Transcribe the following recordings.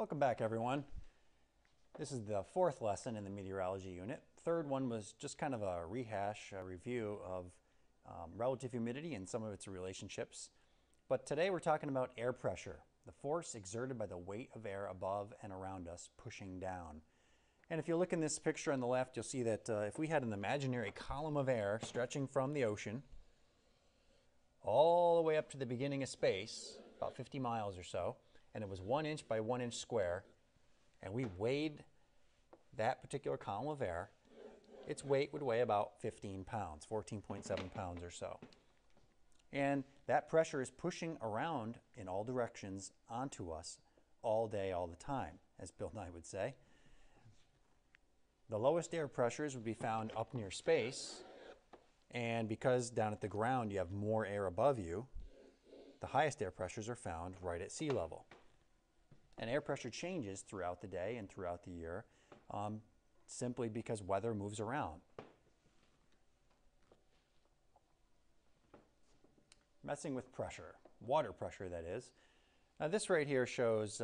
Welcome back, everyone. This is the fourth lesson in the meteorology unit. Third one was just kind of a rehash, a review of relative humidity and some of its relationships. But today we're talking about air pressure, the force exerted by the weight of air above and around us pushing down. And if you look in this picture on the left, you'll see that if we had an imaginary column of air stretching from the ocean all the way up to the beginning of space, about 50 miles or so, and it was 1 inch by 1 inch square, and we weighed that particular column of air, its weight would weigh about 15 pounds, 14.7 pounds or so. And that pressure is pushing around in all directions onto us all day, all the time, as Bill Nye would say. The lowest air pressures would be found up near space, and because down at the ground you have more air above you, the highest air pressures are found right at sea level. And air pressure changes throughout the day and throughout the year simply because weather moves around. Messing with pressure, water pressure that is. Now this right here shows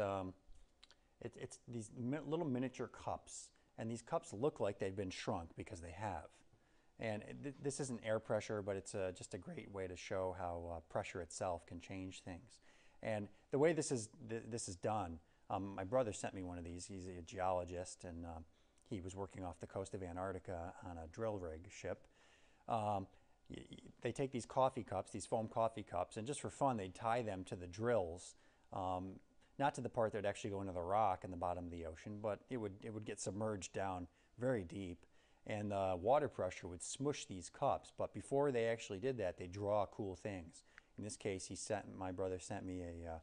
it's these little miniature cups, and these cups look like they've been shrunk because they have. And this isn't air pressure, but it's just a great way to show how pressure itself can change things. And the way this is done, my brother sent me one of these. He's a geologist, and he was working off the coast of Antarctica on a drill rig ship. They take these coffee cups, these foam coffee cups, and just for fun, they tie them to the drills, not to the part that would actually go into the rock in the bottom of the ocean, but it would get submerged down very deep, and the water pressure would smush these cups. But before they actually did that, they draw cool things. In this case, my brother sent me a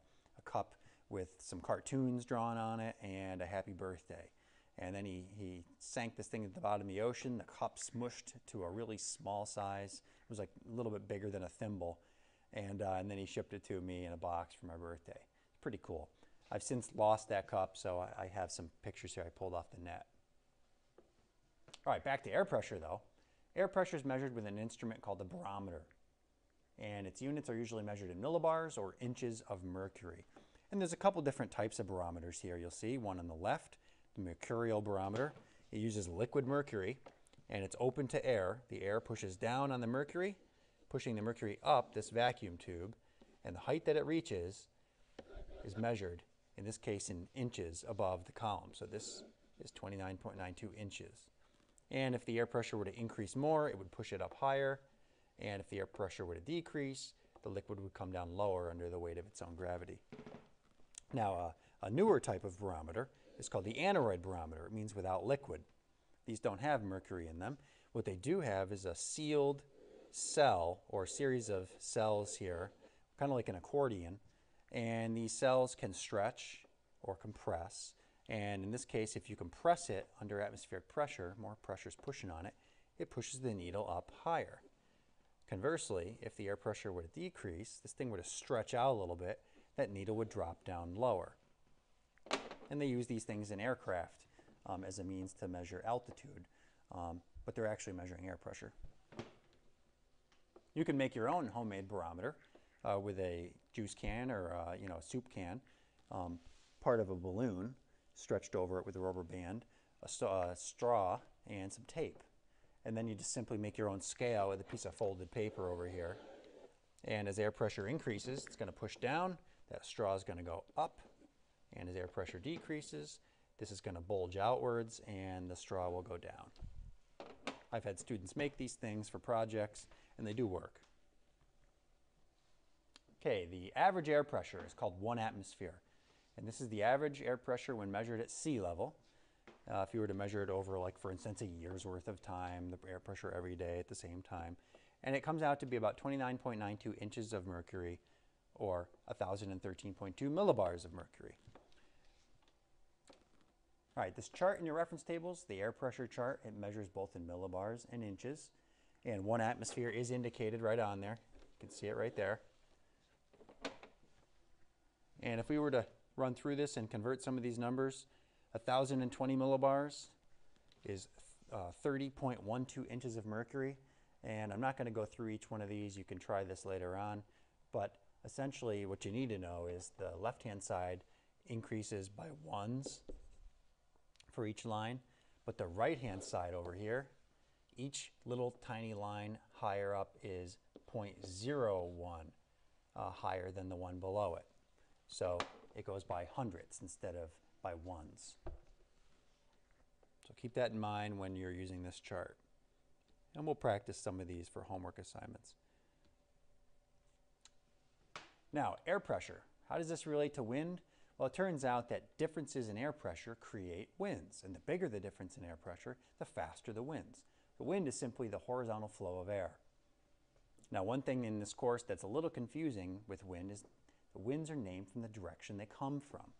cup with some cartoons drawn on it and a happy birthday. And then he sank this thing at the bottom of the ocean. The cup smushed to a really small size. It was like a little bit bigger than a thimble. And then he shipped it to me in a box for my birthday. It's pretty cool. I've since lost that cup, so I have some pictures here I pulled off the net. All right, back to air pressure though. Air pressure is measured with an instrument called the barometer. And its units are usually measured in millibars or inches of mercury. And there's a couple different types of barometers here. You'll see one on the left, the mercurial barometer. It uses liquid mercury, and it's open to air. The air pushes down on the mercury, pushing the mercury up this vacuum tube, and the height that it reaches is measured, in this case, in inches above the column. So this is 29.92 inches. And if the air pressure were to increase more, it would push it up higher. And if the air pressure were to decrease, the liquid would come down lower under the weight of its own gravity. Now, a newer type of barometer is called the aneroid barometer. It means without liquid. These don't have mercury in them. What they do have is a sealed cell, or a series of cells here, kind of like an accordion. And these cells can stretch or compress. And in this case, if you compress it under atmospheric pressure, more pressure is pushing on it, it pushes the needle up higher. Conversely, if the air pressure were to decrease, this thing were to stretch out a little bit, that needle would drop down lower. And they use these things in aircraft as a means to measure altitude, but they're actually measuring air pressure. You can make your own homemade barometer with a juice can or a soup can, part of a balloon stretched over it with a rubber band, a straw, and some tape. And then you just simply make your own scale with a piece of folded paper over here. And as air pressure increases, it's going to push down. That straw is going to go up. And as air pressure decreases, this is going to bulge outwards and the straw will go down. I've had students make these things for projects, and they do work. Okay, the average air pressure is called 1 atmosphere. And this is the average air pressure when measured at sea level. If you were to measure it over, like, for instance, a year's worth of time, the air pressure every day at the same time. And it comes out to be about 29.92 inches of mercury, or 1,013.2 millibars of mercury. All right, this chart in your reference tables, the air pressure chart, it measures both in millibars and inches. And 1 atmosphere is indicated right on there. You can see it right there. And if we were to run through this and convert some of these numbers, 1,020 millibars is 30.12 inches of mercury. And I'm not going to go through each one of these. You can try this later on. But essentially what you need to know is the left-hand side increases by ones for each line, but the right-hand side over here, each little tiny line higher up is 0.01 higher than the one below it. So it goes by hundredths instead of by ones. So keep that in mind when you're using this chart. And we'll practice some of these for homework assignments. Now, air pressure. How does this relate to wind? Well, it turns out that differences in air pressure create winds. And the bigger the difference in air pressure, the faster the winds. The wind is simply the horizontal flow of air. Now, one thing in this course that's a little confusing with wind is the winds are named from the direction they come from.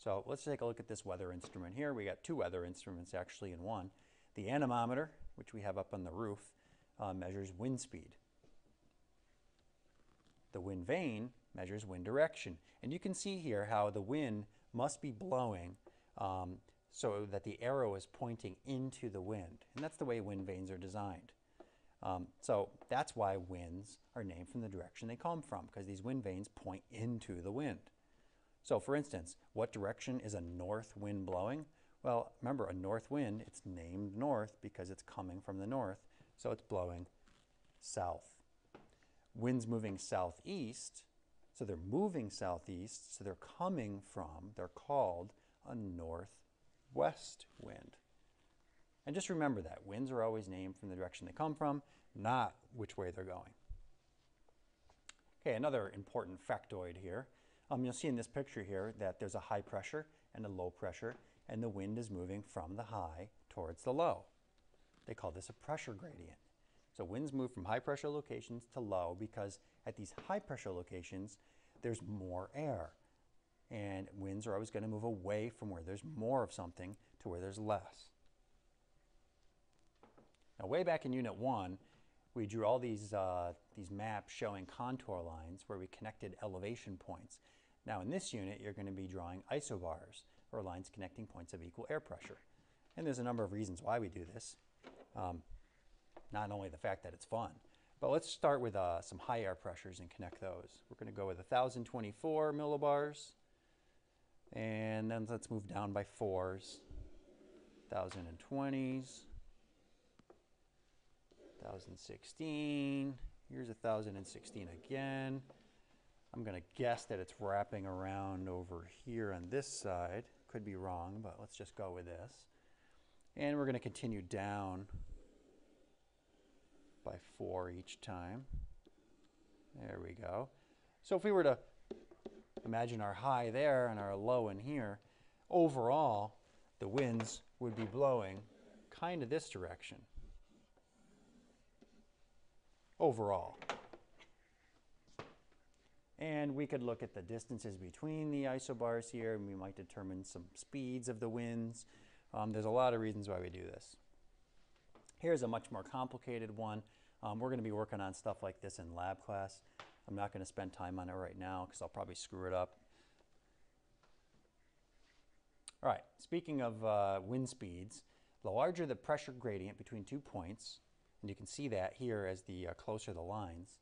So let's take a look at this weather instrument here. We got two weather instruments actually in one. The anemometer, which we have up on the roof, measures wind speed. The wind vane measures wind direction. And you can see here how the wind must be blowing so that the arrow is pointing into the wind. And that's the way wind vanes are designed. So that's why winds are named from the direction they come from, because these wind vanes point into the wind. So for instance, what direction is a north wind blowing? Well, remember, a north wind, it's named north because it's coming from the north, so it's blowing south. Winds moving southeast, so they're moving southeast, so they're coming from, they're called a northwest wind. And just remember that winds are always named from the direction they come from, not which way they're going. Okay, another important factoid here. You'll see in this picture here that there's a high pressure and a low pressure, and the wind is moving from the high towards the low. They call this a pressure gradient. So winds move from high pressure locations to low because at these high pressure locations, there's more air. And winds are always going to move away from where there's more of something to where there's less. Now, way back in Unit 1, we drew all these maps showing contour lines where we connected elevation points. Now, in this unit, you're going to be drawing isobars, or lines connecting points of equal air pressure. And there's a number of reasons why we do this. Not only the fact that it's fun, but let's start with some high air pressures and connect those. We're going to go with 1,024 millibars, and then let's move down by fours. 1,020s. 1,016, here's 1,016 again. I'm going to guess that it's wrapping around over here on this side. Could be wrong, but let's just go with this. And we're going to continue down by 4 each time. There we go. So if we were to imagine our high there and our low in here, overall, the winds would be blowing kind of this direction. Overall. And we could look at the distances between the isobars here, and we might determine some speeds of the winds. There's a lot of reasons why we do this. Here's a much more complicated one. We're going to be working on stuff like this in lab class. I'm not going to spend time on it right now because I'll probably screw it up. All right, speaking of wind speeds, the larger the pressure gradient between 2 points, and you can see that here as the closer the lines,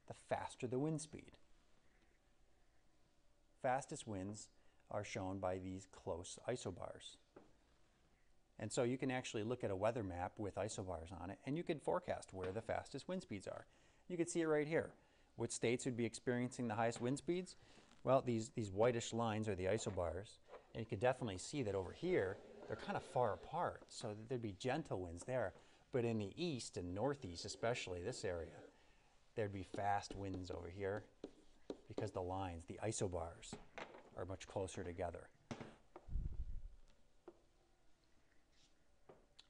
the faster the wind speed. Fastest winds are shown by these close isobars. And so you can actually look at a weather map with isobars on it, and you can forecast where the fastest wind speeds are. You can see it right here. Which states would be experiencing the highest wind speeds? Well, these whitish lines are the isobars, and you can definitely see that over here, they're kind of far apart, so there'd be gentle winds there. But in the east and northeast, especially this area, there'd be fast winds over here because the lines, the isobars, are much closer together.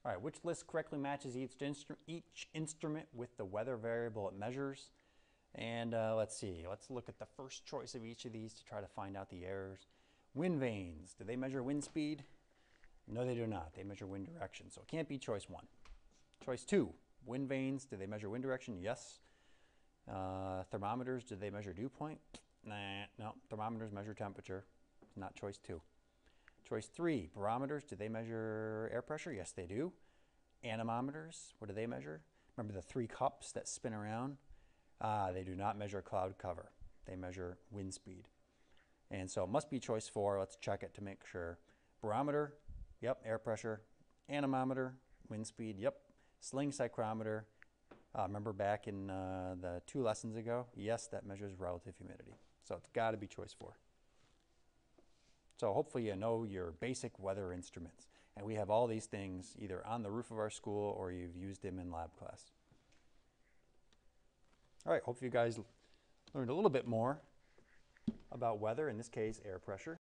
All right, which list correctly matches each instrument with the weather variable it measures? And let's see, let's look at the first choice of each of these to try to find out the errors. Wind vanes, do they measure wind speed? No, they do not. They measure wind direction, so it can't be choice 1. Choice 2, wind vanes, do they measure wind direction? Yes. Thermometers, do they measure dew point? Nah, no. Thermometers measure temperature. Not choice 2. Choice 3, barometers, do they measure air pressure? Yes, they do. Anemometers, what do they measure? Remember the 3 cups that spin around? They do not measure cloud cover. They measure wind speed. And so it must be choice 4. Let's check it to make sure. Barometer, yep, air pressure. Anemometer, wind speed, yep. Sling psychrometer, remember back in the 2 lessons ago? Yes, that measures relative humidity. So it's got to be choice 4. So hopefully you know your basic weather instruments. And we have all these things either on the roof of our school or you've used them in lab class. All right, hopefully you guys learned a little bit more about weather, in this case air pressure.